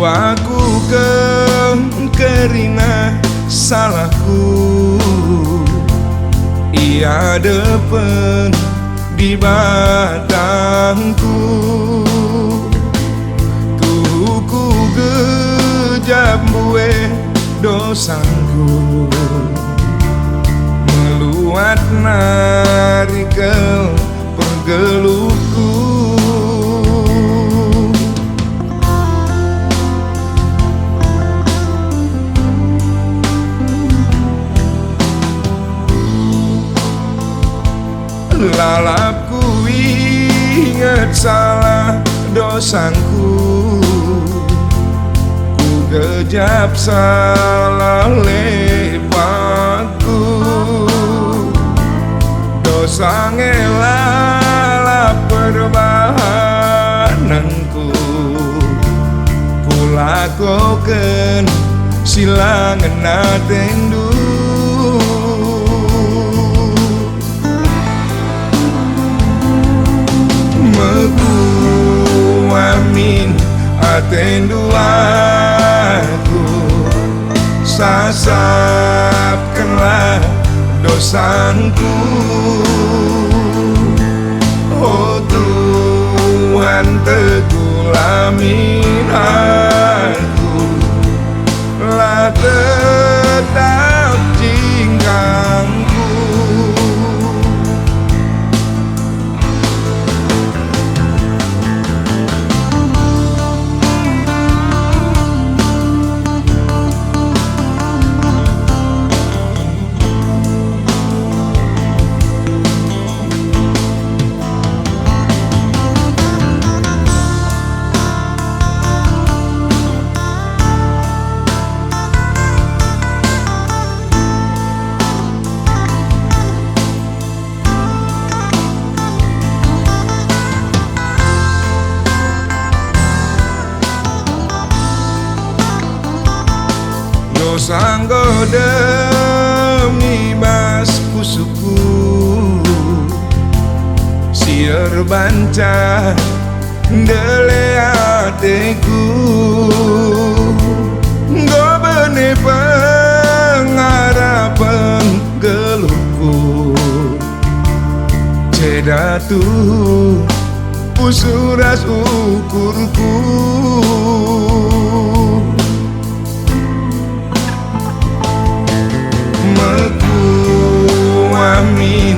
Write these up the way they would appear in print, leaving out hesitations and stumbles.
Aku kekeringan salahku, ia depan di batangku. Tuku gejap bue dosaku, meluat narikel pergeluku. Lalapku ingat salah dosaku, ku kejap salah lepakku. Dosa ngelala perbahananku, ku lakukan silangan atendu. Amin atendu aku, sasapkanlah dosanku. Oh Tuhan, teguh amin aku, lah tetap jingkangku. Sanggo demi bas pusuku, siar banca dele ateku. Go bene pengarapan geluhku, cedatu pusuras ukurku. Amin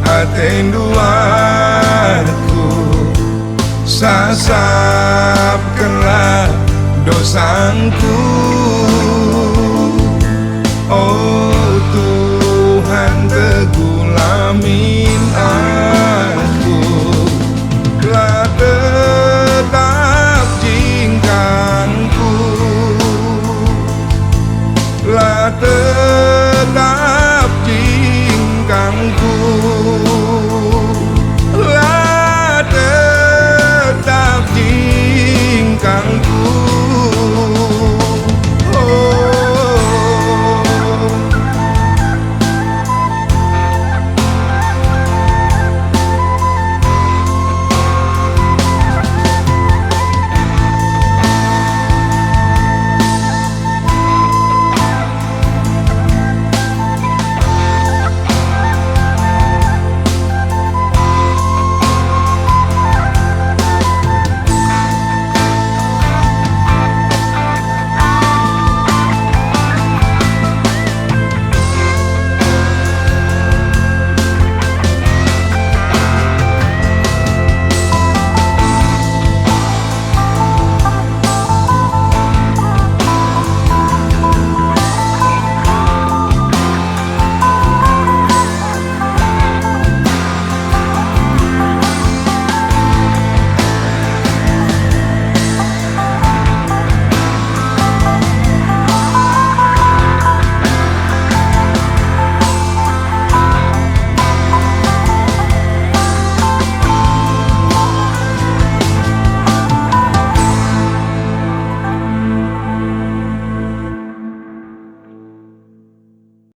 atendu aku, sasapkanlah dosanku.